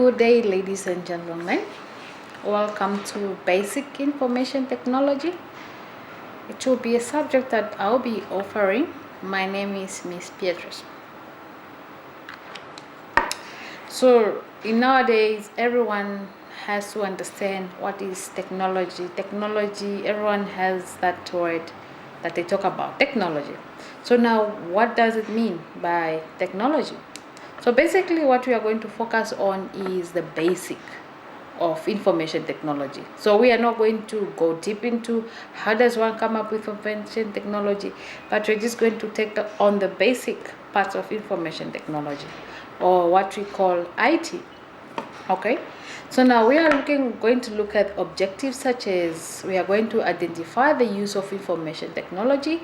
Good day, ladies and gentlemen. Welcome to Basic Information Technology. It will be a subject that I'll be offering. My name is Miss Beatrice. So, in nowadays, everyone has to understand what is technology. Technology, everyone has that word that they talk about, technology. So now, what does it mean by technology? So basically what we are going to focus on is the basic of information technology. So we are not going to go deep into how does one come up with information technology, but we're just going to take on the basic parts of information technology, or what we call IT. Okay, so now we are going to look at objectives, such as we are going to identify the use of information technology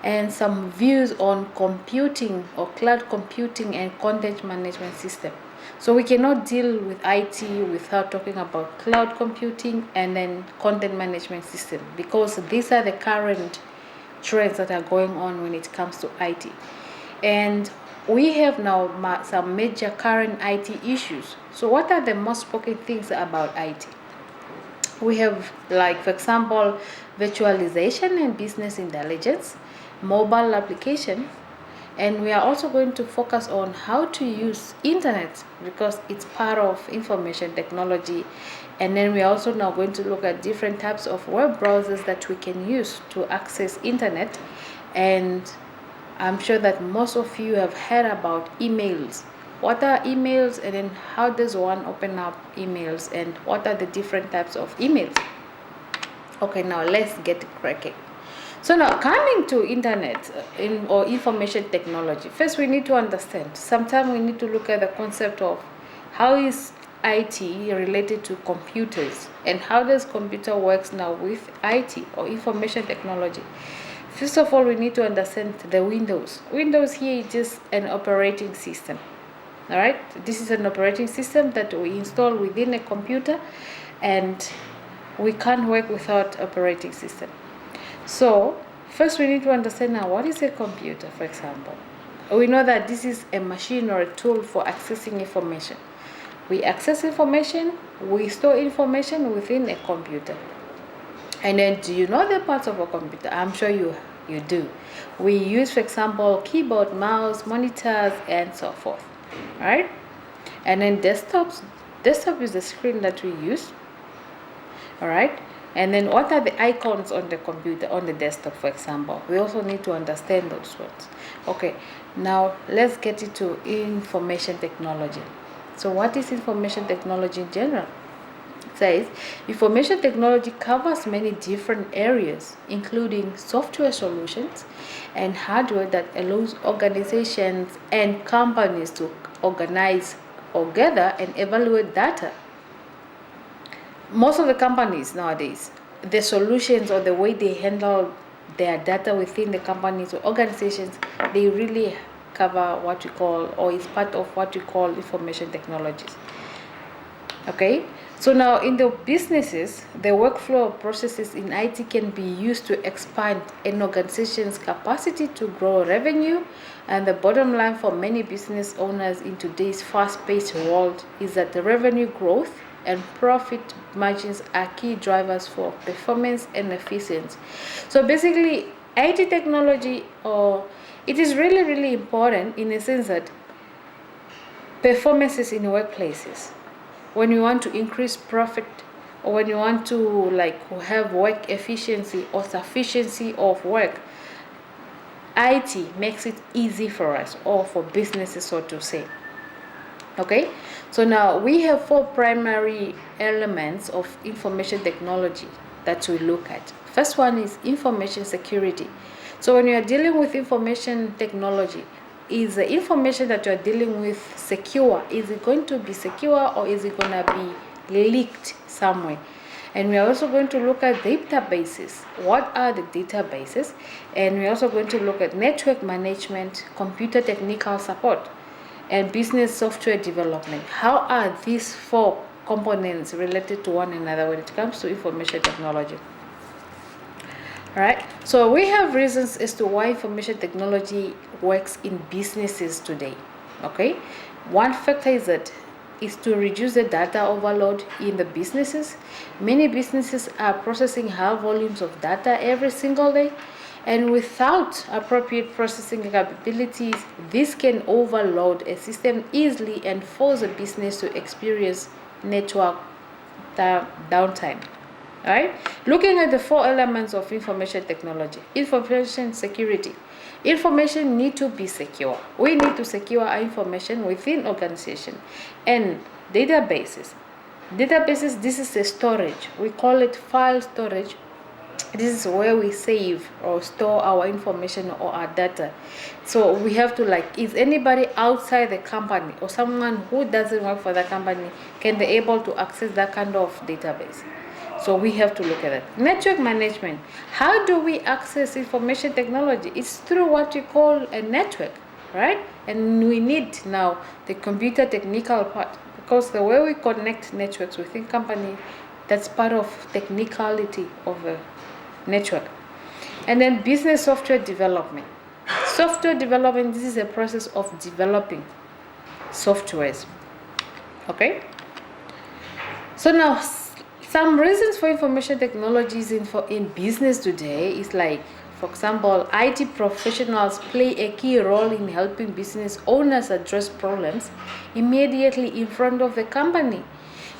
and some views on computing or cloud computing and content management system. So we cannot deal with IT without talking about cloud computing and then content management system, because these are the current trends that are going on when it comes to IT. And we have now some major current IT issues. So what are the most spoken things about IT? We have, like, for example, virtualization and business intelligence, mobile application, and we are also going to focus on how to use internet, because it's part of information technology. And then we are also now going to look at different types of web browsers that we can use to access internet. And I'm sure that most of you have heard about emails. What are emails, and then how does one open up emails, and what are the different types of emails? Okay, now let's get cracking. So now, coming to internet or information technology, first we need to understand, sometimes we need to look at the concept of how is IT related to computers, and how does computer works now with IT or information technology. First of all, we need to understand the Windows. Windows here is just an operating system. All right, this is an operating system that we install within a computer, and we can't work without operating system. So first we need to understand now, what is a computer, for example. We know that this is a machine or a tool for accessing information. We access information, we store information within a computer. And then, do you know the parts of a computer? I'm sure you do. We use, for example, keyboard, mouse, monitors, and so forth. All right? And then desktop is the screen that we use. All right? And then what are the icons on the computer, on the desktop, for example? We also need to understand those ones. Okay, now let's get into information technology. So what is information technology in general? It says information technology covers many different areas, including software solutions and hardware that allows organizations and companies to organize or gather and evaluate data. Most of the companies nowadays, the solutions or the way they handle their data within the companies or organizations, they really cover what we call, or is part of what we call, information technologies. Okay, so now in the businesses, the workflow processes in IT can be used to expand an organization's capacity to grow revenue. And the bottom line for many business owners in today's fast-paced world is that the revenue growth and profit margins are key drivers for performance and efficiency. So basically, IT technology, it is really, really important in the sense that performances in workplaces, when you want to increase profit, or when you want to have work efficiency or sufficiency of work, IT makes it easy for us, or for businesses, so to say. Okay, so now we have 4 primary elements of information technology that we look at. First one is information security. So when you are dealing with information technology, is the information that you are dealing with secure? Is it going to be secure, or is it going to be leaked somewhere? And we are also going to look at databases. What are the databases? And we're also going to look at network management, computer technical support, and business software development. How are these 4 components related to one another when it comes to information technology? All right, so we have reasons as to why information technology works in businesses today. Okay, one factor is that is to reduce the data overload in the businesses. Many businesses are processing high volumes of data every single day, and without appropriate processing capabilities, this can overload a system easily and force a business to experience network downtime. Right? Looking at the four elements of information technology. Information security. Information need to be secure. We need to secure our information within organization. And databases. Databases, this is a storage. We call it file storage. This is where we save or store our information or our data. So we have to, like, is anybody outside the company or someone who doesn't work for the company, can they able to access that kind of database? So we have to look at that. Network management. How do we access information technology? It's through what we call a network, right? And we need now the computer technical part, because the way we connect networks within company, that's part of technicality of a network. And then business software development. Software development, this is a process of developing softwares. Okay? So now, some reasons for information technologies in business today is like, for example, IT professionals play a key role in helping business owners address problems immediately in front of the company.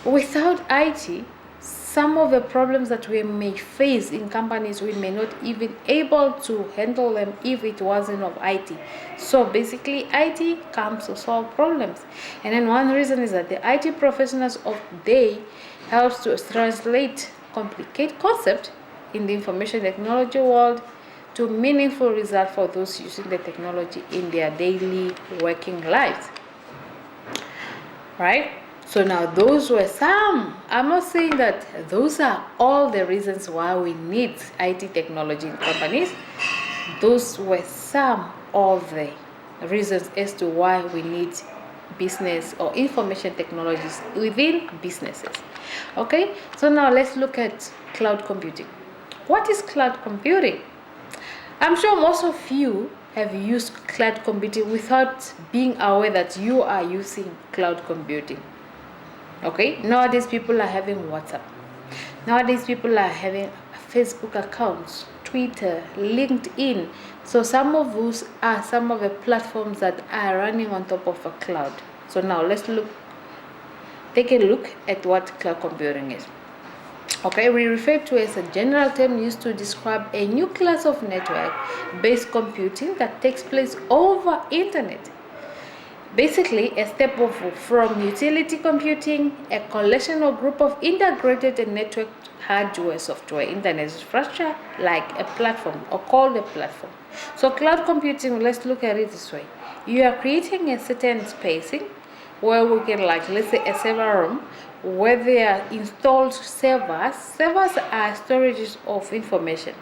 Without IT, some of the problems that we may face in companies, we may not even able to handle them if it wasn't of IT. So basically, IT comes to solve problems. And then one reason is that the IT professionals of today helps to translate complicated concepts in the information technology world to meaningful results for those using the technology in their daily working lives. Right? So now those were some. I'm not saying that those are all the reasons why we need IT technology in companies. Those were some of the reasons as to why we need business or information technologies within businesses. Okay, so now let's look at cloud computing. What is cloud computing? I'm sure most of you have used cloud computing without being aware that you are using cloud computing. Okay, nowadays people are having WhatsApp. Nowadays people are having Facebook accounts, Twitter, LinkedIn. So some of those are some of the platforms that are running on top of a cloud. So now let's take a look at what cloud computing is. Okay, we refer to it as a general term used to describe a new class of network-based computing that takes place over internet. Basically, a step from utility computing, a collection or group of integrated and networked hardware, software, internet infrastructure, like a platform or called a platform. So cloud computing, let's look at it this way. You are creating a certain spacing where we can, like, let's say a server room where there are installed servers. Servers are storages of information.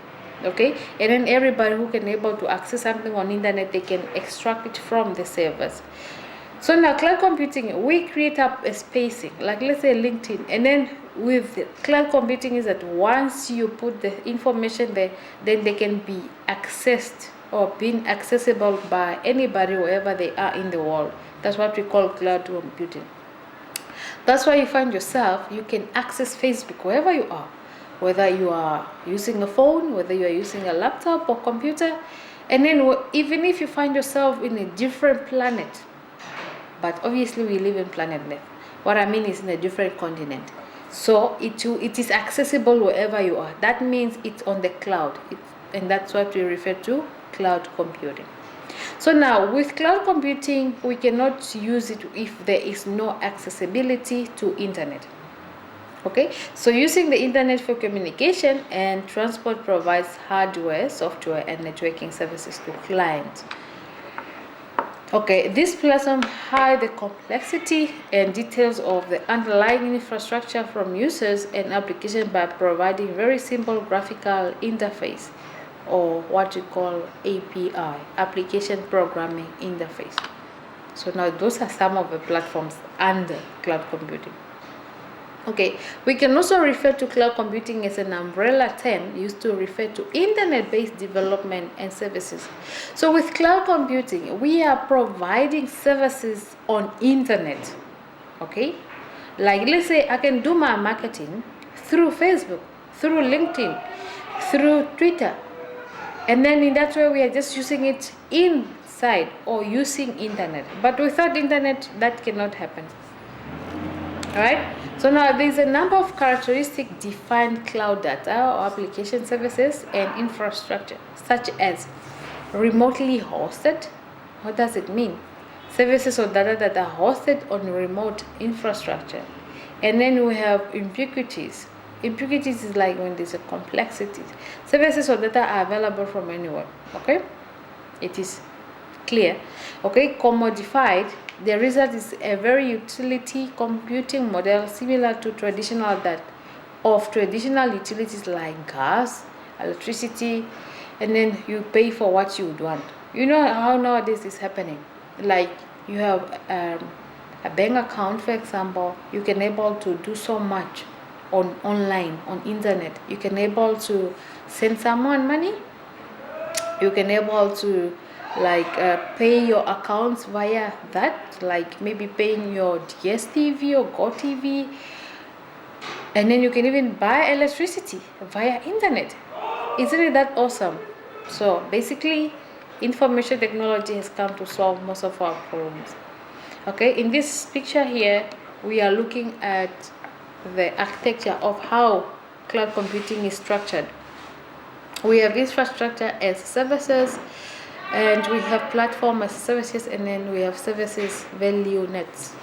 Okay, and then everybody who can able to access something on internet, they can extract it from the servers. So now cloud computing, we create up a spacing, like let's say LinkedIn, and then with cloud computing is that once you put the information there, then they can be accessed or being accessible by anybody wherever they are in the world. That's what we call cloud computing. That's why you find yourself, you can access Facebook wherever you are, whether you are using a phone, whether you are using a laptop or computer, and then even if you find yourself in a different planet, but obviously we live in planet Earth. What I mean is in a different continent. So it is accessible wherever you are. That means it's on the cloud, and that's what we refer to cloud computing. So now with cloud computing, we cannot use it if there is no accessibility to internet. Okay, so using the internet for communication and transport provides hardware, software, and networking services to clients. Okay, this platform hide the complexity and details of the underlying infrastructure from users and applications by providing very simple graphical interface, or what we call API, application programming interface. So now those are some of the platforms under cloud computing. Okay, we can also refer to cloud computing as an umbrella term used to refer to internet-based development and services. So with cloud computing, we are providing services on internet. Okay, like let's say I can do my marketing through Facebook, through LinkedIn, through Twitter, and then in that way we are just using it inside or using internet. But without internet, that cannot happen. All right, so now there's a number of characteristics define cloud data or application services and infrastructure, such as remotely hosted. What does it mean? Services or data that are hosted on remote infrastructure. And then we have ubiquitous. Ubiquitous is like when there's a complexity. Services or data are available from anywhere. Okay, it is clear. Okay, commodified. The result is a very utility computing model similar to traditional utilities like gas, electricity, and then you pay for what you would want. You know how nowadays is happening. Like you have a bank account, for example, you can able to do so much online on internet. You can able to send someone money. You can able to like pay your accounts via that, like maybe paying your DSTV or GoTV, and then you can even buy electricity via internet. Isn't it that awesome? So basically, information technology has come to solve most of our problems. Okay, in this picture here, we are looking at the architecture of how cloud computing is structured. We have infrastructure as services, and we have platform as services, and then we have services value nets.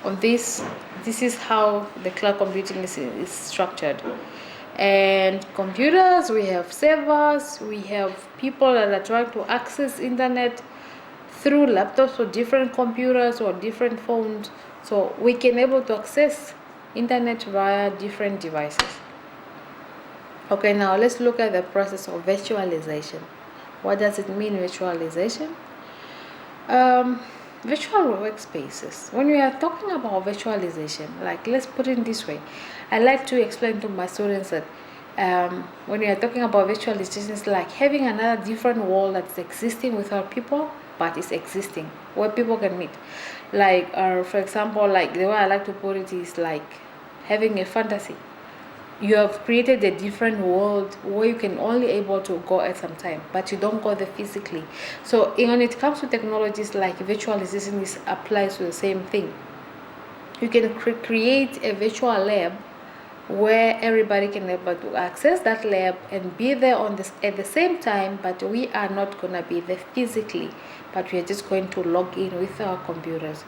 On this is how the cloud computing is structured. And computers, we have servers, we have people that are trying to access internet through laptops or different computers or different phones. So we can able to access internet via different devices. Okay, now let's look at the process of virtualization. What does it mean, virtualization? Virtual workspaces. When we are talking about virtualization, like let's put it this way, I like to explain to my students that when we are talking about virtualization, it's like having another different world that's existing without people, but it's existing where people can meet. Like, for example, like the way I like to put it is like having a fantasy. You have created a different world where you can only able to go at some time, but you don't go there physically. So when it comes to technologies like virtualization, this applies to the same thing. You can create a virtual lab where everybody can be able to access that lab and be there at the same time, but we are not going to be there physically, but we are just going to log in with our computers.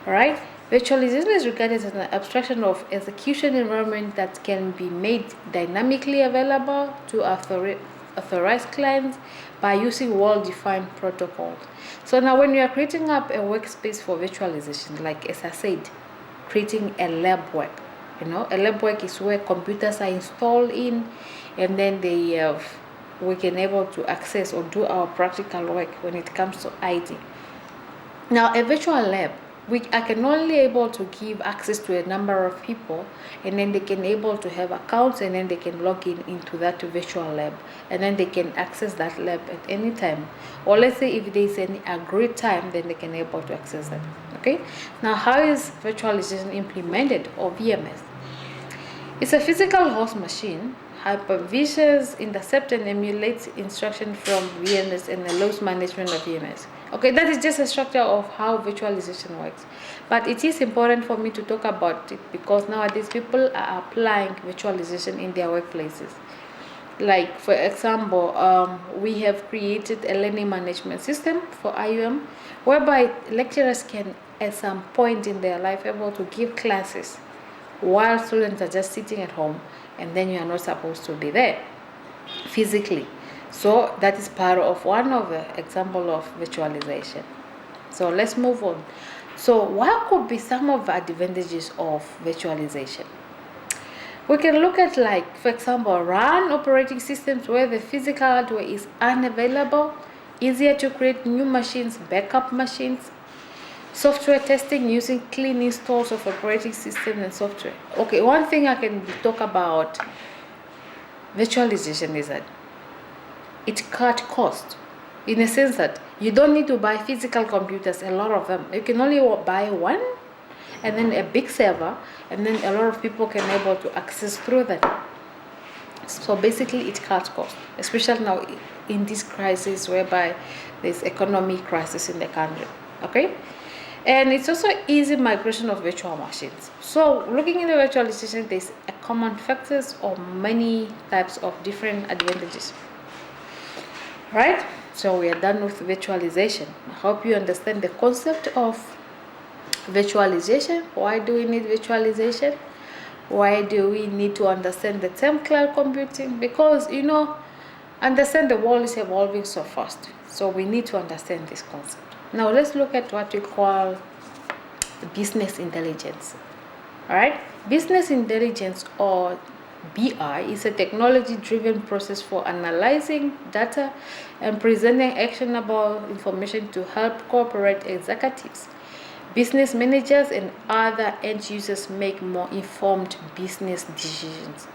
All right, virtualization is regarded as an abstraction of execution environment that can be made dynamically available to authorized clients by using well-defined protocols. So now when you are creating up a workspace for virtualization, like as I said, creating a lab work. A lab work is where computers are installed in, and then we can able to access or do our practical work when it comes to IT. Now, a virtual lab, I can only able to give access to a number of people, and then they can able to have accounts, and then they can log into that virtual lab, and then they can access that lab at any time. Or let's say if there is any agreed time, then they can able to access that. Okay. Now, how is virtualization implemented, or VMS? It's a physical host machine, hypervisions, intercept and emulates instruction from VMS and allows management of VMS. Okay, that is just a structure of how virtualization works. But it is important for me to talk about it because nowadays people are applying virtualization in their workplaces. Like, for example, we have created a learning management system for IUM, whereby lecturers can, at some point in their life, able to give classes while students are just sitting at home, and then you are not supposed to be there physically. So that is part of one of the example of virtualization. So let's move on. So what could be some of the advantages of virtualization? We can look at, like, for example, run operating systems where the physical hardware is unavailable, easier to create new machines, backup machines, software testing using clean installs of operating system and software. Okay, one thing I can talk about virtualization is that it cut cost in a sense that you don't need to buy physical computers, a lot of them. You can only buy one, and then a big server, and then a lot of people can able to access through that. So basically it cuts costs, especially now in this crisis whereby there's economic crisis in the country. Okay, and it's also easy migration of virtual machines. So looking into virtualization, there's a common factors or many types of different advantages. Right, so we are done with virtualization. I hope you understand the concept of virtualization. Why do we need virtualization? Why do we need to understand the term cloud computing? Because understand the world is evolving so fast, so we need to understand this concept. Now let's look at what we call business intelligence. All right, business intelligence, or BI, is a technology-driven process for analyzing data and presenting actionable information to help corporate executives, business managers, and other end users make more informed business decisions.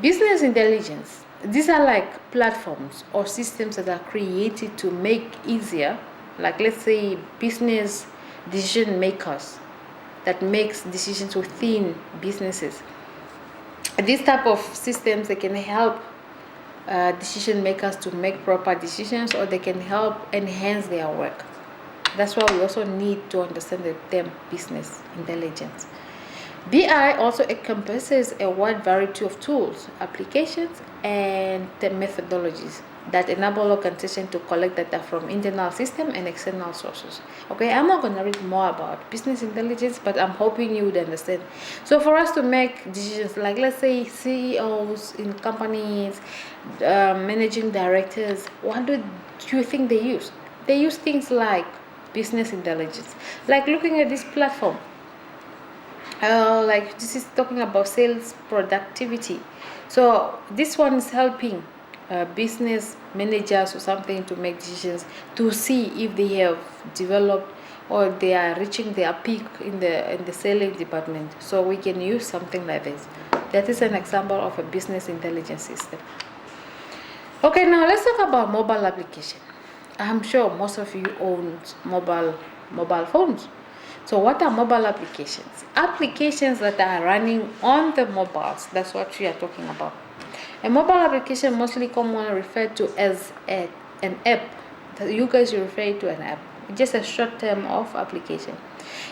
Business intelligence, these are like platforms or systems that are created to make easier, like let's say business decision makers that makes decisions within businesses. These type of systems, they can help decision makers to make proper decisions, or they can help enhance their work. That's why we also need to understand the term business intelligence. BI also encompasses a wide variety of tools, applications, and the methodologies that enable organizations to collect data from internal systems and external sources. Okay, I'm not going to read more about business intelligence, but I'm hoping you would understand. So for us to make decisions, like let's say CEOs in companies, managing directors, what do you think they use? They use things like business intelligence, like looking at this platform. Like this is talking about sales productivity. So this one is helping business managers or something to make decisions to see if they have developed or they are reaching their peak in the selling department. So we can use something like this. That is an example of a business intelligence system. Okay, now let's talk about mobile application. I'm sure most of you own mobile phones. So what are mobile applications? Applications that are running on the mobiles. That's what we are talking about. A mobile application, mostly commonly referred to as an app. You guys refer to an app. It's just a short term of application.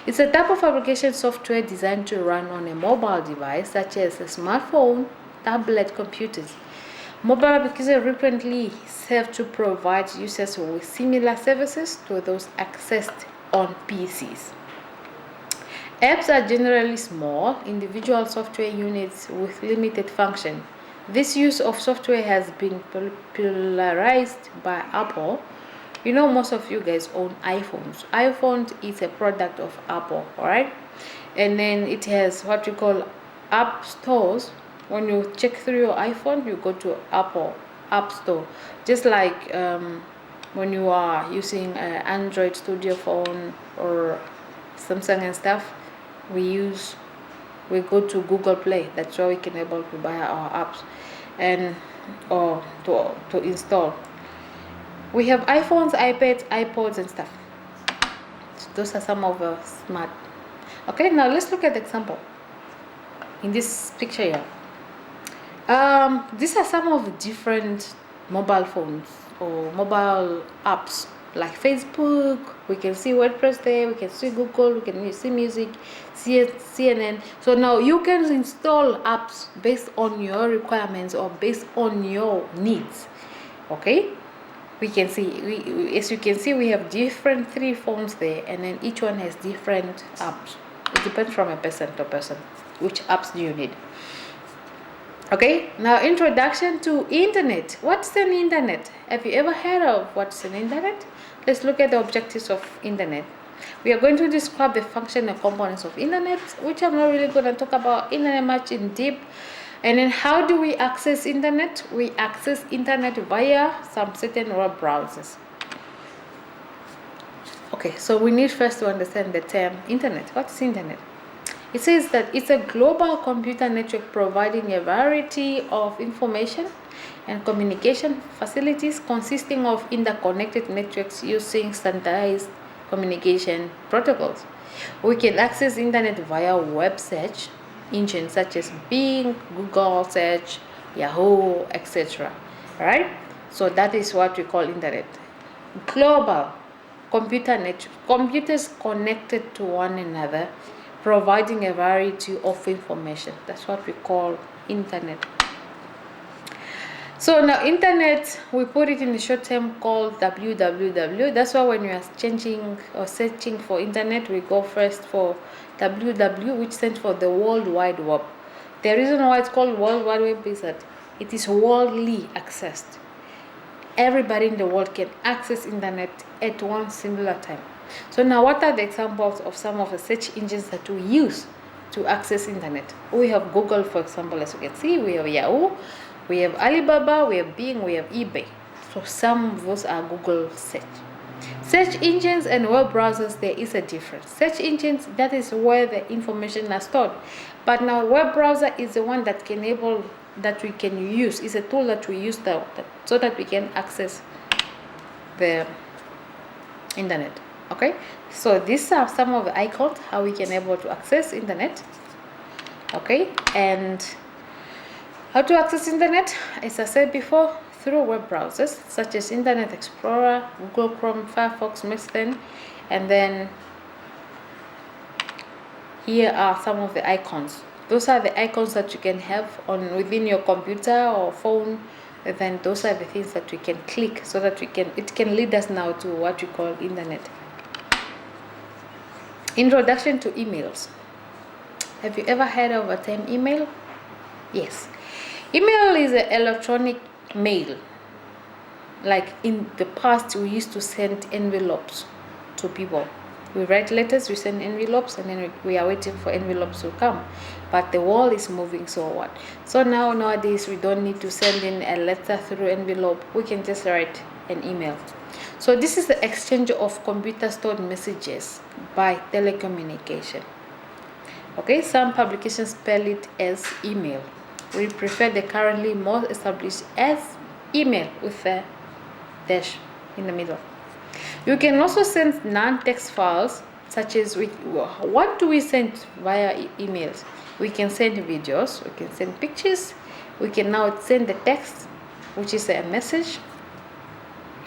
It's a type of application software designed to run on a mobile device, such as a smartphone, tablet, computers. Mobile applications frequently serve to provide users with similar services to those accessed on PCs. Apps are generally small, individual software units with limited function. This use of software has been popularized by Apple. Most of you guys own iPhones. iPhone is a product of Apple, alright? And then it has what we call app stores. When you check through your iPhone, you go to Apple App Store. Just like when you are using an Android Studio phone or Samsung and stuff, we go to Google Play. That's where we can able to buy our apps and or to install. We have iPhones, iPads, iPods, and stuff. So those are some of the smart. Okay, now let's look at the example in this picture here. These are some of the different mobile phones or mobile apps, like Facebook. We can see WordPress there, we can see Google, we can see music, CNN. So now you can install apps based on your requirements or based on your needs. Okay, we can see, as you can see, we have different 3 phones there, and then each one has different apps. It depends from a person to person which apps do you need. Okay, now introduction to internet. What's an internet? Have you ever heard of what's an internet? Let's look at the objectives of internet. We are going to describe the function and components of internet, which I'm not really going to talk about internet much in deep. And then how do we access internet? We access internet via some certain web browsers. Okay, so we need first to understand the term internet. What is internet? It says that it's a global computer network providing a variety of information and communication facilities consisting of interconnected networks using standardized communication protocols. We can access internet via web search engines such as Bing, Google search, Yahoo, etc. Right? So that is what we call internet. Global computer network, computers connected to one another, providing a variety of information. That's what we call internet. So now internet, we put it in the short term called www. That's why when we are changing or searching for internet, we go first for www, which stands for the World Wide Web. The reason why it's called World Wide Web is that it is worldly accessed. Everybody in the world can access internet at one similar time. So now what are the examples of some of the search engines that we use to access internet? We have Google, for example, as you can see. We have Yahoo, we have Alibaba, we have Bing, we have eBay. So some of those are Google search. Search engines and web browsers, there is a difference. Search engines, that is where the information are stored. But now web browser is the one that we can use. It's a tool that we use so that we can access the internet. Okay, so these are some of the icons how we can able to access internet. Okay, and how to access internet, as I said before, through web browsers such as Internet Explorer, Google Chrome, Firefox, Mixten, and then here are some of the icons. Those are the icons that you can have within your computer or phone. And then those are the things that we can click so that it can lead us now to what we call internet. Introduction to emails. Have you ever heard of the term email? Yes. Email is an electronic mail. Like in the past, we used to send envelopes to people. We write letters, we send envelopes, and then we are waiting for envelopes to come. But the world is moving, so what? So nowadays, we don't need to send in a letter through envelope. We can just write an email. So this is the exchange of computer-stored messages by telecommunication. Okay, some publications spell it as email. We prefer the currently more established as email with a dash in the middle. You can also send non-text files, such as what do we send via emails? We can send videos, we can send pictures, we can now send the text, which is a message,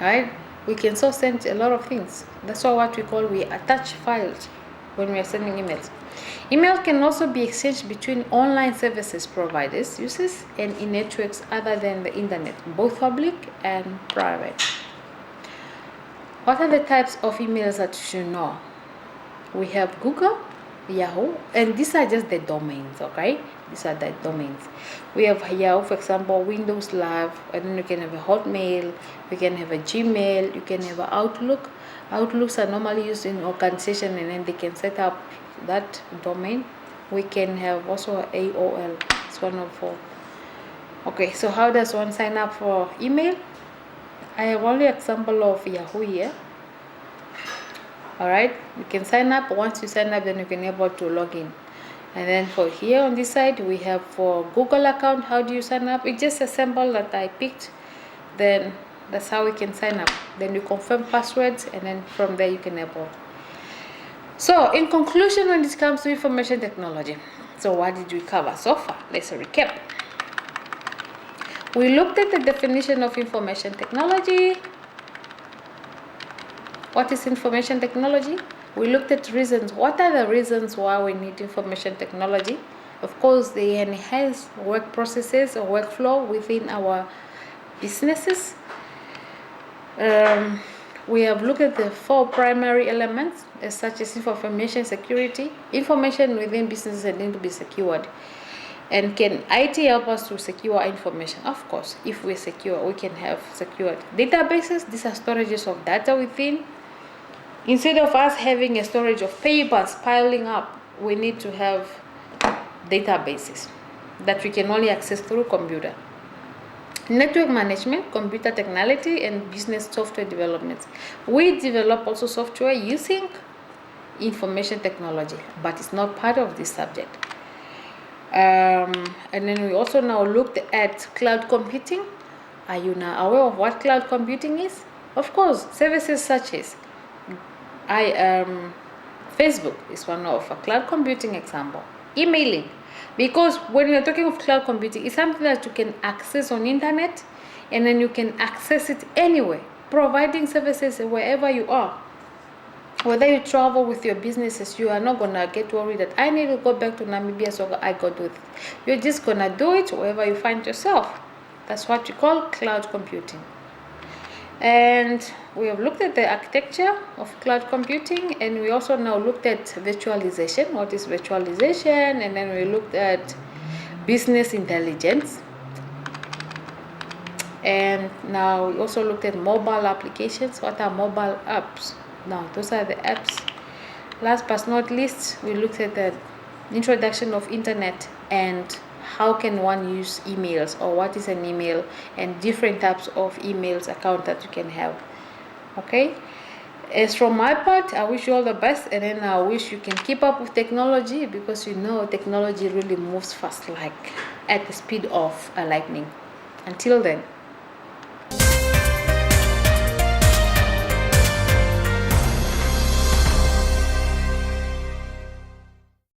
right? We can so send a lot of things. That's what we attach files when we are sending emails. Email can also be exchanged between online services providers, users, and in networks other than the internet, both public and private. What are the types of emails that you should know? We have Google, Yahoo, and these are just the domains, okay? These are the domains. We have Yahoo, for example, Windows Live, and then you can have a Hotmail, you can have a Gmail, you can have an Outlook. Outlooks are normally used in organization, and then they can set up that domain. We can have also AOL. It's one of four. Okay, so how does one sign up for email? I have only example of Yahoo here. All right, you can sign up. Once you sign up, then you can be able to log in. And then for here on this side, we have for Google account. How do you sign up? It's just a symbol that I picked. Then that's how we can sign up. Then you confirm passwords, and then from there you can able. So in conclusion, when it comes to information technology, so what did we cover so far? Let's recap. We looked at the definition of information technology. What is information technology? We looked at reasons. What are the reasons why we need information technology? Of course, they enhance work processes or workflow within our businesses. We have looked at the four primary elements, such as information security. Information within businesses need to be secured. And can IT help us to secure information? Of course, if we're secure, we can have secured databases. These are storages of data within. Instead of us having a storage of papers piling up, we need to have databases that we can only access through computer. Network management, computer technology, and business software development. We develop also software using information technology, but it's not part of this subject. And then we also now looked at cloud computing. Are you now aware of what cloud computing is? Of course, services such as Facebook is one of a cloud computing example. Emailing, because when you're talking of cloud computing, it's something that you can access on internet, and then you can access it anywhere, providing services wherever you are. Whether you travel with your businesses, you are not gonna get worried that I need to go back to Namibia, so I go do it. You're just gonna do it wherever you find yourself. That's what you call cloud computing. And we have looked at the architecture of cloud computing, and we also now looked at virtualization. What is virtualization? And then we looked at business intelligence. And now we also looked at mobile applications. What are mobile apps? Now those are the apps. Last but not least, we looked at the introduction of internet and how can one use emails, or what is an email, and different types of emails account that you can have. Okay, as from my part, I wish you all the best, and then I wish you can keep up with technology, because you know technology really moves fast, like at the speed of a lightning. Until then.